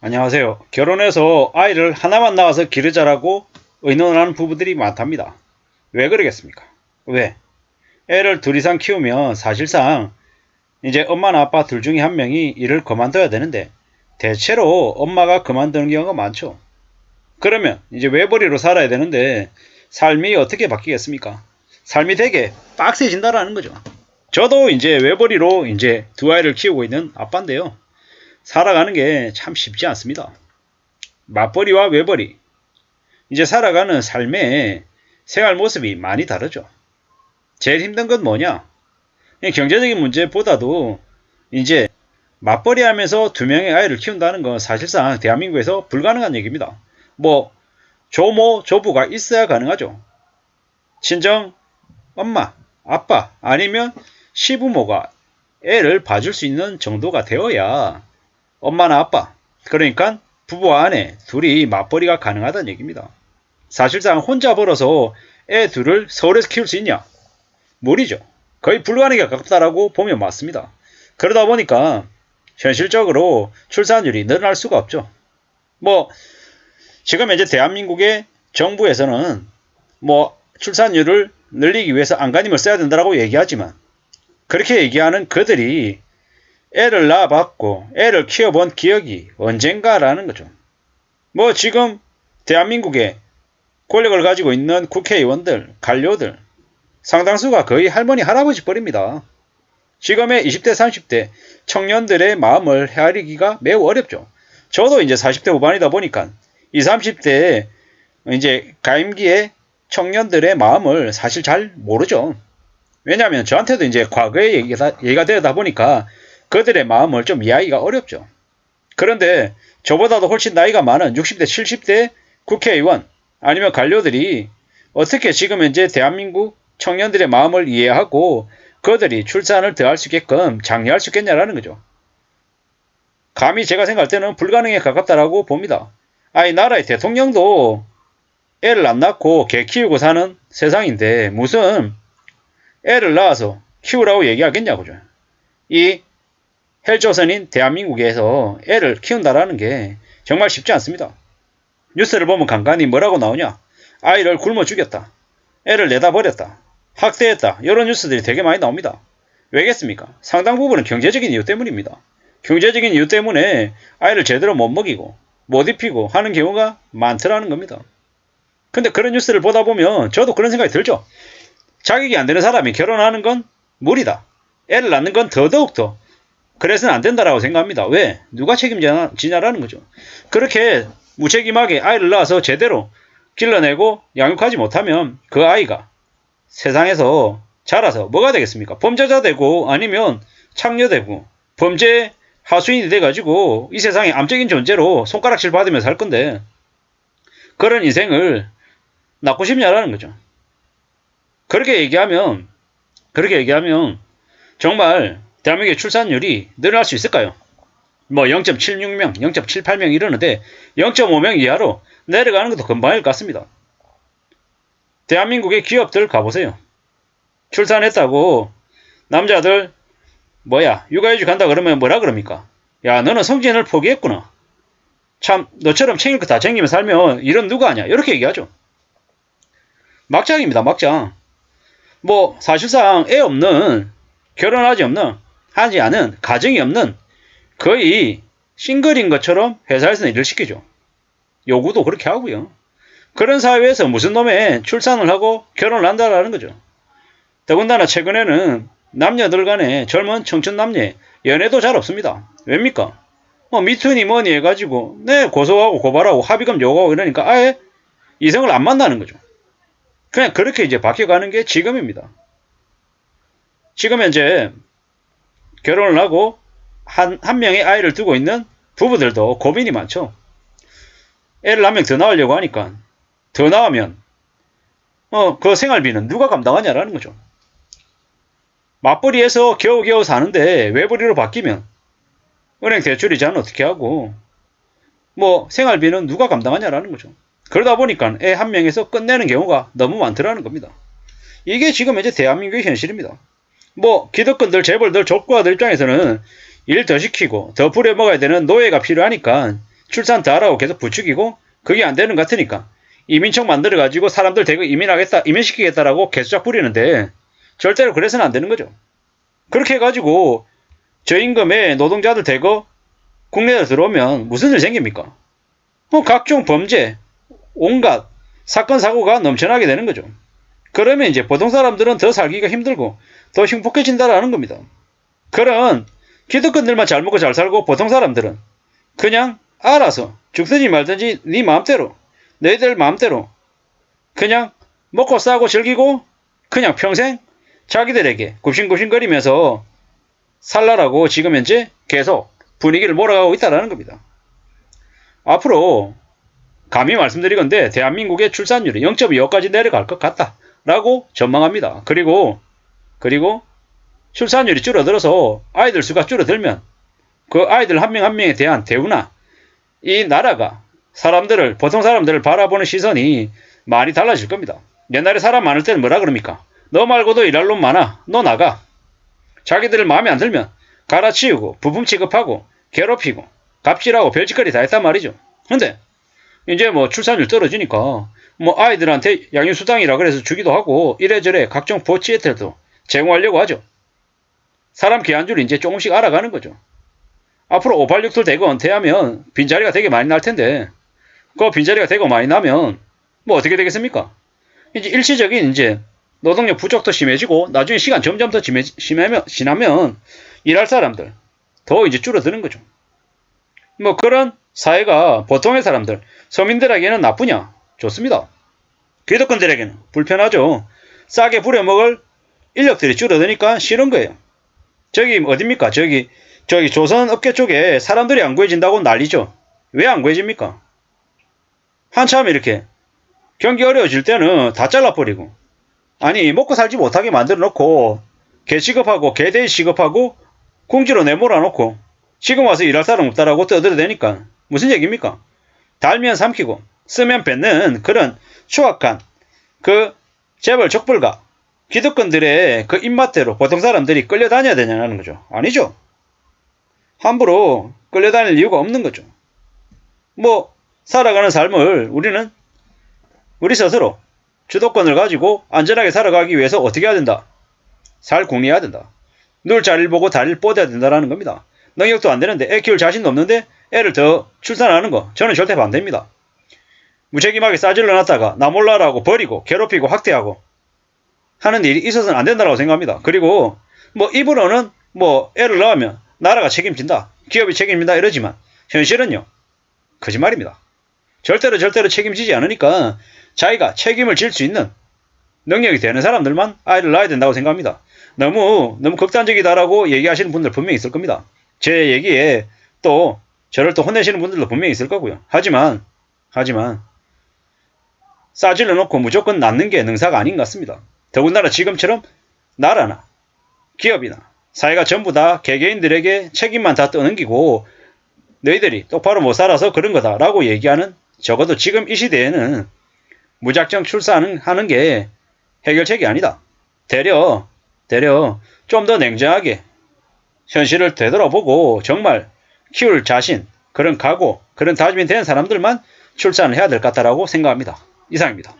안녕하세요. 결혼해서 아이를 하나만 낳아서 기르자라고 의논하는 부부들이 많답니다. 왜 그러겠습니까? 왜? 애를 둘 이상 키우면 사실상 이제 엄마나 아빠 둘 중에 한 명이 일을 그만둬야 되는데 대체로 엄마가 그만두는 경우가 많죠. 그러면 이제 외벌이로 살아야 되는데 삶이 어떻게 바뀌겠습니까? 삶이 되게 빡세진다라는 거죠. 저도 이제 외벌이로 이제 두 아이를 키우고 있는 아빠인데요. 살아가는 게 참 쉽지 않습니다. 맞벌이와 외벌이, 이제 살아가는 삶의 생활 모습이 많이 다르죠. 제일 힘든 건 뭐냐? 경제적인 문제보다도 이제 맞벌이 하면서 두 명의 아이를 키운다는 건 사실상 대한민국에서 불가능한 얘기입니다. 뭐 조모, 조부가 있어야 가능하죠. 친정 엄마, 아빠 아니면 시부모가 애를 봐줄 수 있는 정도가 되어야 엄마나 아빠, 그러니까 부부와 아내 둘이 맞벌이가 가능하다는 얘기입니다. 사실상 혼자 벌어서 애 둘을 서울에서 키울 수 있냐? 무리죠. 거의 불가능에 가깝다라고 보면 맞습니다. 그러다 보니까 현실적으로 출산율이 늘어날 수가 없죠. 뭐 지금 이제 대한민국의 정부에서는 뭐 출산율을 늘리기 위해서 안간힘을 써야 된다고 얘기하지만 그렇게 얘기하는 그들이 애를 낳아봤고 애를 키워본 기억이 언젠가라는 거죠. 뭐 지금 대한민국에 권력을 가지고 있는 국회의원들, 관료들 상당수가 거의 할머니, 할아버지 뻘입니다. 지금의 20대, 30대 청년들의 마음을 헤아리기가 매우 어렵죠. 저도 이제 40대 후반이다 보니까 20, 30대의 이제 가임기의 청년들의 마음을 사실 잘 모르죠. 왜냐하면 저한테도 이제 과거의 얘기가 되다 보니까 그들의 마음을 좀 이해하기가 어렵죠. 그런데 저보다도 훨씬 나이가 많은 60대, 70대 국회의원 아니면 관료들이 어떻게 지금 현재 대한민국 청년들의 마음을 이해하고 그들이 출산을 더 할 수 있게끔 장려할 수 있겠냐라는 거죠. 감히 제가 생각할 때는 불가능에 가깝다라고 봅니다. 아니 나라의 대통령도 애를 안 낳고 개 키우고 사는 세상인데 무슨 애를 낳아서 키우라고 얘기하겠냐고요. 이 헬조선인 대한민국에서 애를 키운다라는 게 정말 쉽지 않습니다. 뉴스를 보면 간간히 뭐라고 나오냐? 아이를 굶어 죽였다. 애를 내다 버렸다. 학대했다. 이런 뉴스들이 되게 많이 나옵니다. 왜겠습니까? 상당 부분은 경제적인 이유 때문입니다. 경제적인 이유 때문에 아이를 제대로 못 먹이고 못 입히고 하는 경우가 많더라는 겁니다. 근데 그런 뉴스를 보다 보면 저도 그런 생각이 들죠. 자격이 안 되는 사람이 결혼하는 건 무리다. 애를 낳는 건 더더욱더 그래서는 안 된다라고 생각합니다. 왜? 누가 책임지냐라는 거죠. 그렇게 무책임하게 아이를 낳아서 제대로 길러내고 양육하지 못하면 그 아이가 세상에서 자라서 뭐가 되겠습니까? 범죄자 되고 아니면 창녀되고 범죄 하수인이 돼가지고 이 세상에 암적인 존재로 손가락질 받으면서 할 건데 그런 인생을 낳고 싶냐라는 거죠. 그렇게 얘기하면 정말 대한민국의 출산율이 늘어날 수 있을까요? 뭐 0.76명, 0.78명 이러는데 0.5명 이하로 내려가는 것도 금방일 것 같습니다. 대한민국의 기업들 가보세요. 출산했다고 남자들 육아휴직 간다 그러면 뭐라 그럽니까? 야 너는 성진을 포기했구나. 참 너처럼 챙길 거 다 챙기며 살면 이런 누가 하냐 이렇게 얘기하죠. 막장입니다. 막장. 뭐 사실상 애 없는 하지 않은 가정이 없는 거의 싱글인 것처럼 회사에서는 일을 시키죠. 요구도 그렇게 하고요. 그런 사회에서 무슨 놈의 출산을 하고 결혼을 한다라는 거죠. 더군다나 최근에는 남녀들 간에 젊은 청춘 남녀 연애도 잘 없습니다. 왜입니까? 미투니 뭐니 해가지고 고소하고 고발하고 합의금 요구하고 이러니까 아예 이성을 안 만나는 거죠. 그냥 그렇게 이제 바뀌어가는 게 지금입니다. 지금 현재 결혼을 하고 한 명의 아이를 두고 있는 부부들도 고민이 많죠. 애를 한 명 더 낳으려고 하니까 더 낳으면 그 생활비는 누가 감당하냐라는 거죠. 맞벌이해서 겨우겨우 사는데 외벌이로 바뀌면 은행 대출 이자는 어떻게 하고 생활비는 누가 감당하냐라는 거죠. 그러다 보니까 애 한 명에서 끝내는 경우가 너무 많더라는 겁니다. 이게 지금 이제 대한민국의 현실입니다. 기득권들, 재벌들, 족구아들 입장에서는 일 더 시키고 더 부려먹어야 되는 노예가 필요하니까 출산 더 하라고 계속 부추기고 그게 안 되는 것 같으니까 이민청 만들어가지고 사람들 대거 이민시키겠다라고 개수작 부리는데 절대로 그래서는 안 되는 거죠. 그렇게 해가지고 저임금의 노동자들 대거 국내에 들어오면 무슨 일 생깁니까? 각종 범죄, 온갖 사건 사고가 넘쳐나게 되는 거죠. 그러면 이제 보통 사람들은 더 살기가 힘들고 더 흉폭해진다라는 겁니다. 그런 기득권들만 잘 먹고 잘 살고 보통 사람들은 그냥 알아서 죽든지 말든지 네 마음대로 너희들 마음대로 그냥 먹고 싸고 즐기고 그냥 평생 자기들에게 굽신굽신거리면서 살라라고 지금 현재 계속 분위기를 몰아가고 있다는 겁니다. 앞으로 감히 말씀드리건대 대한민국의 출산율이 0.25까지 내려갈 것 같다라고 전망합니다. 그리고 출산율이 줄어들어서 아이들 수가 줄어들면 그 아이들 한 명 한 명에 대한 대우나 이 나라가 보통 사람들을 바라보는 시선이 많이 달라질 겁니다. 옛날에 사람 많을 때는 뭐라 그럽니까? 너 말고도 일할 놈 많아. 너 나가. 자기들 마음에 안 들면 갈아치우고 부품 취급하고 괴롭히고 갑질하고 별짓거리 다 했단 말이죠. 근데 이제 뭐 출산율 떨어지니까 뭐 아이들한테 양육수당이라 그래서 주기도 하고 이래저래 각종 보치 혜택도 제공하려고 하죠. 사람 기한줄 이제 조금씩 알아가는 거죠. 앞으로 586들 대거 은퇴하면 빈자리가 되게 많이 날 텐데 그 빈자리가 되게 많이 나면 뭐 어떻게 되겠습니까? 이제 일시적인 이제 노동력 부족도 심해지고 나중에 시간 점점 더 지나면 일할 사람들 더 이제 줄어드는 거죠. 뭐 그런 사회가 보통의 사람들, 서민들에게는 나쁘냐? 좋습니다. 기득권들에게는 불편하죠. 싸게 부려먹을 인력들이 줄어드니까 싫은 거예요. 저기 어딥니까? 저기 조선 업계 쪽에 사람들이 안 구해진다고 난리죠. 왜 안 구해집니까? 한참 이렇게 경기 어려워질 때는 다 잘라버리고 아니 먹고 살지 못하게 만들어 놓고 개 취급하고 개대위 취급하고 궁지로 내몰아 놓고 지금 와서 일할 사람 없다라고 떠들어대니까 무슨 얘기입니까? 달면 삼키고 쓰면 뱉는 그런 추악한 그 재벌 족불가 기득권들의 그 입맛대로 보통 사람들이 끌려다녀야 되냐는 거죠. 아니죠. 함부로 끌려다닐 이유가 없는 거죠. 뭐 살아가는 삶을 우리 스스로 주도권을 가지고 안전하게 살아가기 위해서 어떻게 해야 된다? 살 궁리해야 된다. 누울 자리를 보고 다리를 뻗어야 된다는 겁니다. 능력도 안 되는데 애 키울 자신도 없는데 애를 더 출산하는 거 저는 절대 반대입니다. 무책임하게 싸질러 놨다가 나 몰라라고 버리고 괴롭히고 학대하고 하는 일이 있어서는 안 된다고 생각합니다. 그리고 뭐 입으로는 뭐 애를 낳으면 나라가 책임진다. 기업이 책임진다 이러지만 현실은요. 거짓말입니다. 절대로 책임지지 않으니까 자기가 책임을 질 수 있는 능력이 되는 사람들만 아이를 낳아야 된다고 생각합니다. 너무 극단적이다라고 얘기하시는 분들 분명히 있을 겁니다. 제 얘기에 또 저를 또 혼내시는 분들도 분명히 있을 거고요. 하지만 싸질러 놓고 무조건 낳는 게 능사가 아닌 것 같습니다. 더군다나 지금처럼 나라나 기업이나 사회가 전부 다 개개인들에게 책임만 다 떠넘기고 너희들이 똑바로 못 살아서 그런 거다라고 얘기하는 적어도 지금 이 시대에는 무작정 출산하는 게 해결책이 아니다. 되려 좀 더 냉정하게 현실을 되돌아보고 정말 키울 자신, 그런 각오, 그런 다짐이 된 사람들만 출산을 해야 될 것 같다라고 생각합니다. 이상입니다.